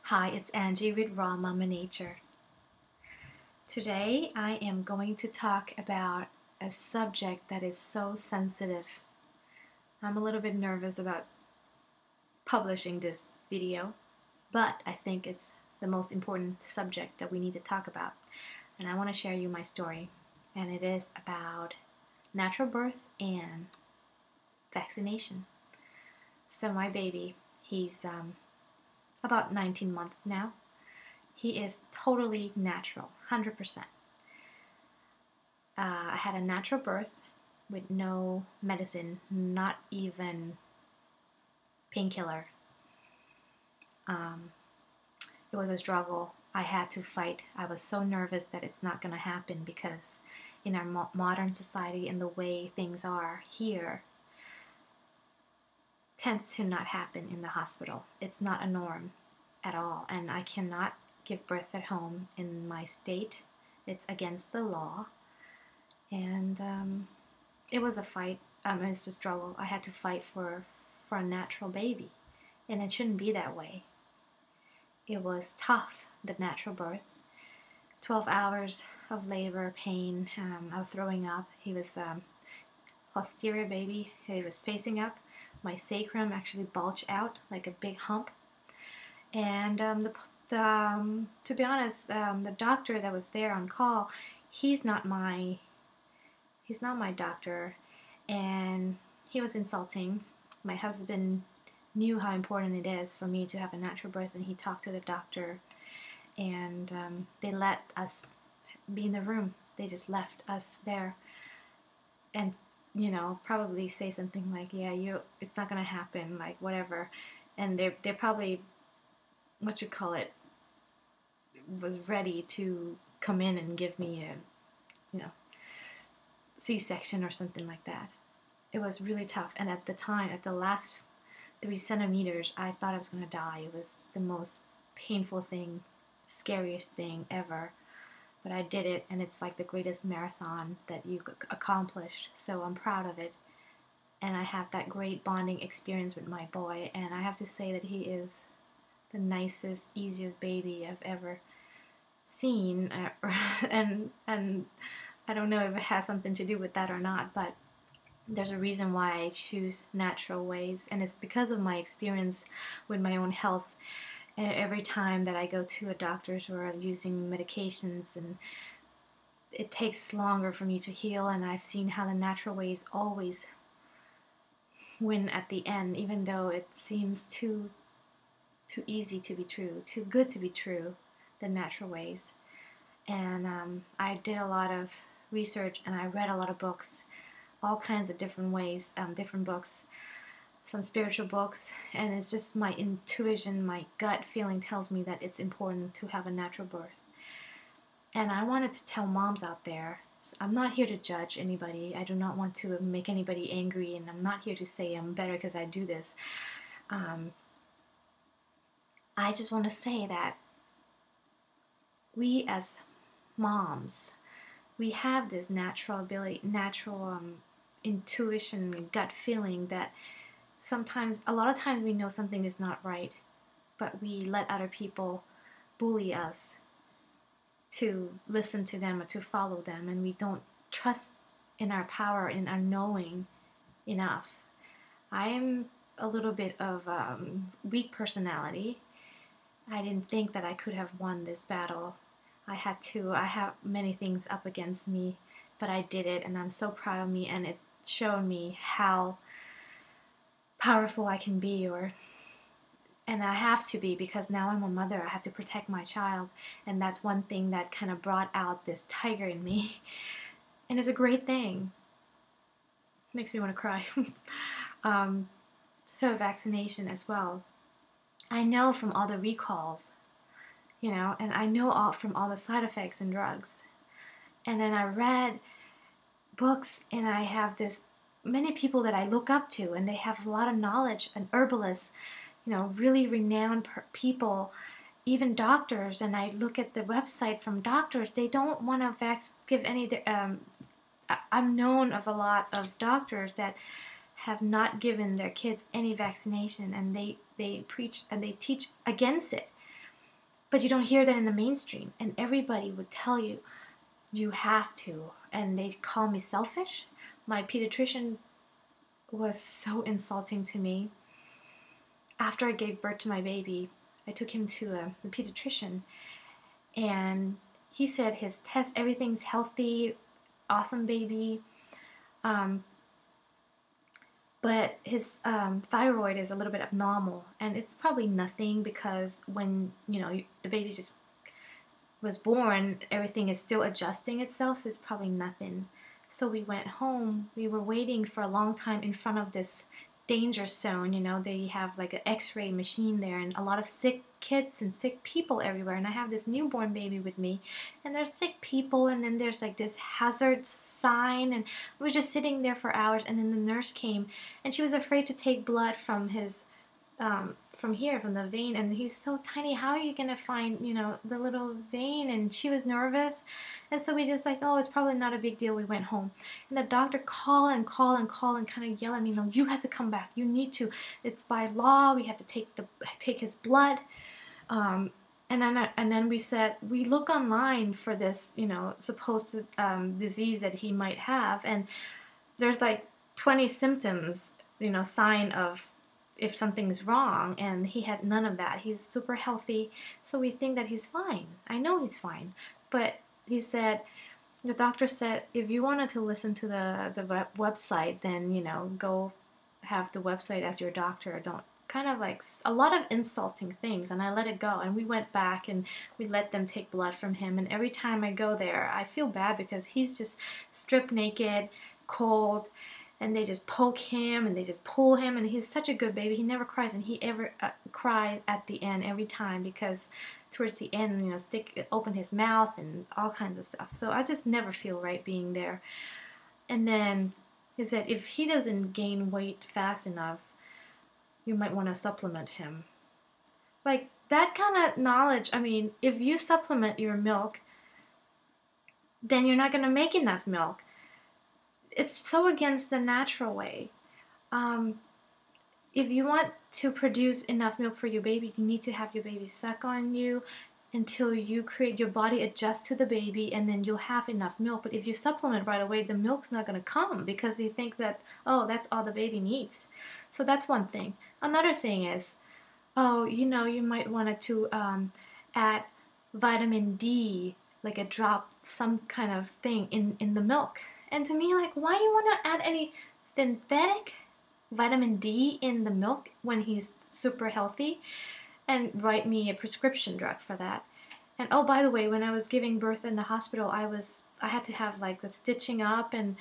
Hi, it's Angie with Raw Mama Nature. Today I am going to talk about a subject that is so sensitive. I'm a little bit nervous about publishing this video, but I think it's the most important subject that we need to talk about. And I want to share you my story. And it is about natural birth and vaccination. So my baby, he's about 19 months now. He is totally natural, 100%. I had a natural birth with no medicine, not even painkiller. It was a struggle. I had to fight. I was so nervous that it's not going to happen because in our modern society and the way things are here, tends to not happen in the hospital. It's not a norm at all, and I cannot give birth at home in my state. It's against the law, and it was a fight. It was a struggle. I had to fight for a natural baby, and it shouldn't be that way. It was tough, the natural birth. 12 hours of labor, pain, I was throwing up. He was posterior baby. He was facing up. My sacrum actually bulged out like a big hump. And to be honest, the doctor that was there on call, he's not my doctor, and he was insulting. My husband knew how important it is for me to have a natural birth, and he talked to the doctor, and they let us be in the room. They just left us there, and probably say something like, yeah, it's not gonna happen, like whatever. And they're probably, was ready to come in and give me a C-section or something like that. It was really tough, and at the time, at the last 3 centimeters, I thought I was gonna die. It was the most painful thing, scariest thing ever. But I did it, and it's like the greatest marathon that you accomplished, so I'm proud of it. And I have that great bonding experience with my boy, and I have to say that he is the nicest, easiest baby I've ever seen, and I don't know if it has something to do with that or not, but there's a reason why I choose natural ways, and it's because of my experience with my own health. And every time that I go to a doctor's who are using medications, and it takes longer for me to heal, and I've seen how the natural ways always win at the end, even though it seems too easy to be true, too good to be true, the natural ways. And I did a lot of research, and I read a lot of books, all kinds of different ways, different books, some spiritual books, and it's just my intuition, my gut feeling tells me that it's important to have a natural birth. And I wanted to tell moms out there, I'm not here to judge anybody. I do not want to make anybody angry, and I'm not here to say I'm better because I do this. I just want to say that we as moms, we have this natural ability, natural intuition, gut feeling that sometimes, a lot of times we know something is not right, but we let other people bully us to listen to them or to follow them, and we don't trust in our power, in our knowing enough. I am a little bit of weak personality. I didn't think that I could have won this battle. I have many things up against me, but I did it, and I'm so proud of me, and it showed me how powerful I can be, and I have to be, because now I'm a mother. I have to protect my child, and that's one thing that kind of brought out this tiger in me, and it's a great thing. Makes me want to cry. So vaccination as well. I know from all the recalls, and I know from all the side effects and drugs. And then I read books, and I have many people that I look up to, and they have a lot of knowledge, and herbalists, really renowned people, even doctors, and I look at the website from doctors, they don't want to give any. I'm known of a lot of doctors that have not given their kids any vaccination, and they preach and they teach against it. But you don't hear that in the mainstream, and everybody would tell you you have to, and they call me selfish. My pediatrician was so insulting to me. After I gave birth to my baby, I took him to the pediatrician, and he said his test, everything's healthy, awesome baby, but his thyroid is a little bit abnormal, and it's probably nothing because when the baby just was born, everything is still adjusting itself, so it's probably nothing. So we went home. We were waiting for a long time in front of this danger zone. They have like an x-ray machine there, and a lot of sick kids and sick people everywhere. And I have this newborn baby with me, and there's sick people, and then there's like this hazard sign, and we were just sitting there for hours. And then the nurse came, and she was afraid to take blood from his from the vein, and he's so tiny. How are you gonna find the little vein? And she was nervous, and so we just like, oh, it's probably not a big deal. We went home, and the doctor called and kind of yell at me, no, you have to come back, you need to, it's by law, we have to take his blood. And then we said, we look online for this supposed disease that he might have, and there's like 20 symptoms, sign of if something's wrong, and he had none of that. He's super healthy, so we think that he's fine. I know he's fine, but he said, the doctor said, if you wanted to listen to the website, then go have the website as your doctor. Don't, kind of like a lot of insulting things, and I let it go, and we went back and we let them take blood from him. And every time I go there, I feel bad because he's just stripped naked, cold, and they just poke him and they just pull him, and he's such a good baby. He never cries, and he ever cried at the end every time, because towards the end, open his mouth and all kinds of stuff. So I just never feel right being there. And then he said, if he doesn't gain weight fast enough, you might want to supplement him. Like, that kind of knowledge, I mean, if you supplement your milk, then you're not going to make enough milk. It's so against the natural way. If you want to produce enough milk for your baby, you need to have your baby suck on you until your body adjusts to the baby, and then you'll have enough milk. But if you supplement right away, the milk's not going to come, because they think that, oh, that's all the baby needs. So that's one thing. Another thing is, oh, you might want to add vitamin D, like a drop, some kind of thing in the milk. And to me, like, why do you want to add any synthetic vitamin D in the milk when he's super healthy? And write me a prescription drug for that. And oh, by the way, when I was giving birth in the hospital, I had to have like the stitching up, and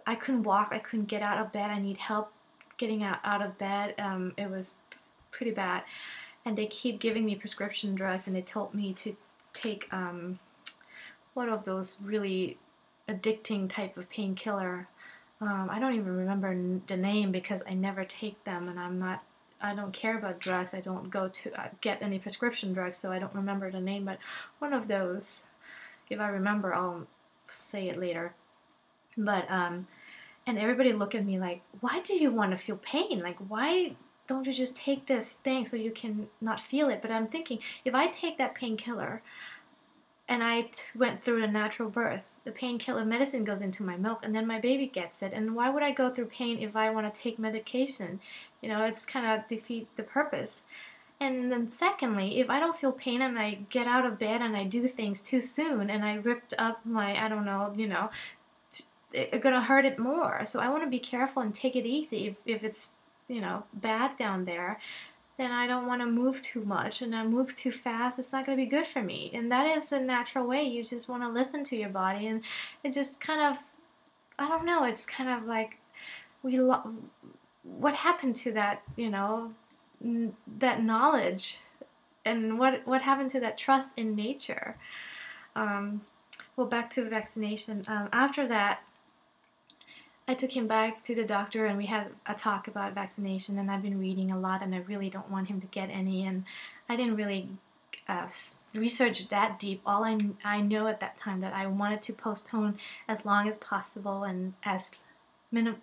I couldn't walk, I couldn't get out of bed. I need help getting out of bed. It was pretty bad. And they keep giving me prescription drugs, and they told me to take one of those really addicting type of painkiller. I don't even remember the name because I never take them, and I don't care about drugs. I don't go to get any prescription drugs, so I don't remember the name, but one of those, if I remember, I'll say it later. But and everybody look at me like, why do you want to feel pain? Like, why don't you just take this thing so you can not feel it? But I'm thinking, if I take that painkiller and I went through a natural birth, the painkiller medicine goes into my milk, and then my baby gets it. And why would I go through pain if I want to take medication? It's kind of defeat the purpose. And then secondly, if I don't feel pain and I get out of bed and I do things too soon and I ripped up my, I don't know, it's going to hurt it more. So I want to be careful and take it easy. If it's, bad down there, then I don't want to move too much, and I move too fast, it's not going to be good for me. And that is the natural way. You just want to listen to your body, and it just kind of, I don't know, it's kind of like what happened to that, that knowledge, and what happened to that trust in nature? Well, back to vaccination. After that, I took him back to the doctor, and we had a talk about vaccination, and I've been reading a lot, and I really don't want him to get any, and I didn't really research that deep. All I know at that time that I wanted to postpone as long as possible and as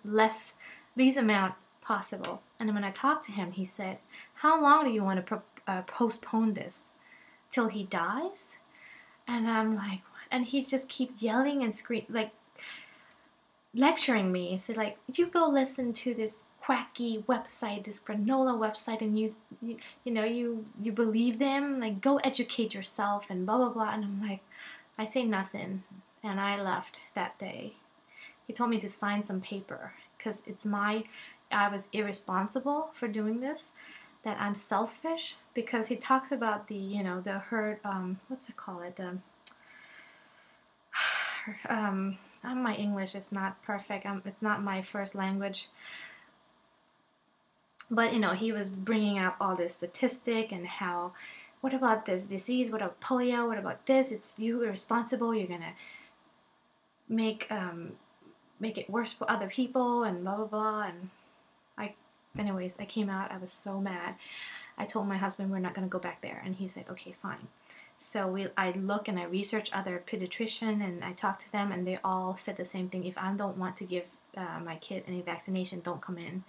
least amount possible. And when I talked to him, he said, "How long do you want to postpone this? Till he dies?" And I'm like, what? And he just keep yelling and scream, like lecturing me. He said, like, you go listen to this quacky website, this granola website, and you believe them. Like, go educate yourself and blah blah blah. And I'm like, I say nothing, and I left that day. He told me to sign some paper because I was irresponsible for doing this, that I'm selfish, because he talks about the herd, what's it called, my English is not perfect, it's not my first language, but he was bringing up all this statistic and how, what about this disease, what about polio, what about this, it's you irresponsible, you're gonna make it worse for other people and blah blah blah. And I came out, I was so mad. I told my husband we're not going to go back there, and he said, okay, fine. So I look and I research other pediatrician, and I talked to them, and they all said the same thing. If I don't want to give my kid any vaccination, don't come in.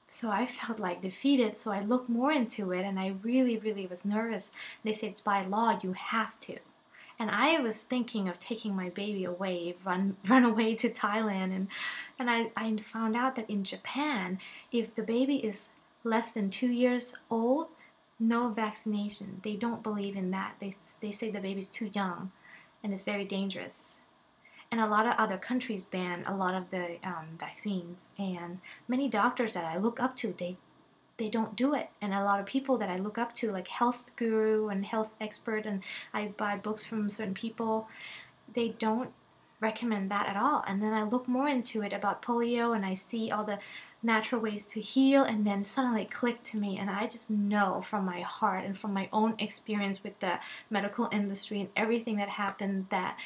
So I felt like defeated, so I looked more into it, and I really, really was nervous. They said it's by law, you have to. And I was thinking of taking my baby away, run away to Thailand, and I found out that in Japan, if the baby is less than 2 years old, no vaccination. They don't believe in that. They say the baby's too young, and it's very dangerous. And a lot of other countries ban a lot of the vaccines, and many doctors that I look up to, they don't do it. And a lot of people that I look up to, like health guru and health expert, and I buy books from certain people, they don't recommend that at all. And then I look more into it about polio, and I see all the natural ways to heal, and then suddenly it clicked to me, and I just know from my heart and from my own experience with the medical industry and everything that happened that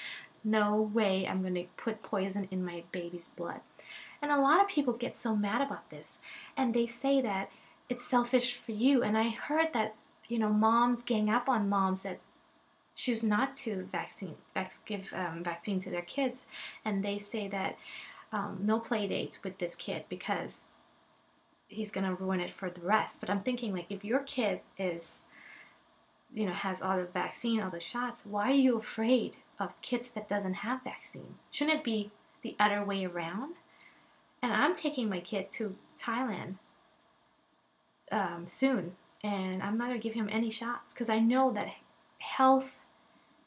no way I'm going to put poison in my baby's blood. And a lot of people get so mad about this, and they say that it's selfish for you. And I heard that, moms gang up on moms that choose not to give vaccine to their kids, and they say that no play dates with this kid because he's gonna ruin it for the rest. But I'm thinking, like, if your kid is, has all the vaccine, all the shots, why are you afraid of kids that doesn't have vaccine? Shouldn't it be the other way around? And I'm taking my kid to Thailand soon, and I'm not going to give him any shots because I know that health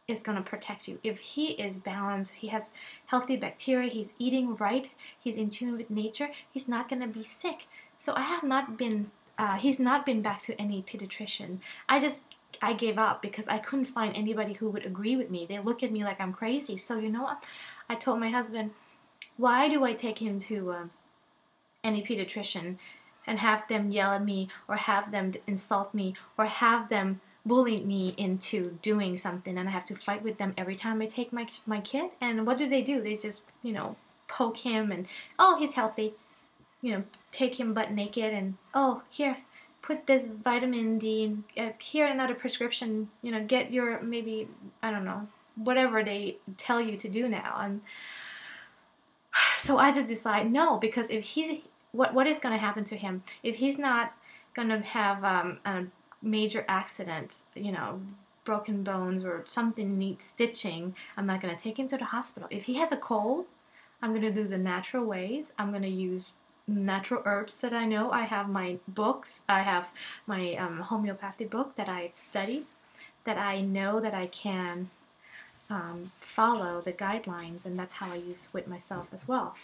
is going to protect you. If he is balanced, he has healthy bacteria, he's eating right, he's in tune with nature, he's not going to be sick. So I have not been, he's not been back to any pediatrician. I gave up because I couldn't find anybody who would agree with me. They look at me like I'm crazy. So you know what? I told my husband, why do I take him to any pediatrician and have them yell at me, or have them insult me, or have them bully me into doing something, and I have to fight with them every time I take my kid? And what do? They just, poke him, and, oh, he's healthy. Take him butt naked, and, oh, here, put this vitamin D, and here another prescription, get your, maybe, I don't know, whatever they tell you to do now. And so I just decide no, because if he's, what is going to happen to him if he's not going to have a major accident, broken bones or something needs stitching, I'm not going to take him to the hospital. If he has a cold, I'm going to do the natural ways. I'm going to use natural herbs that I know. I have my books. I have my homeopathy book that I've studied, that I know that I can follow the guidelines, and that's how I use with myself as well.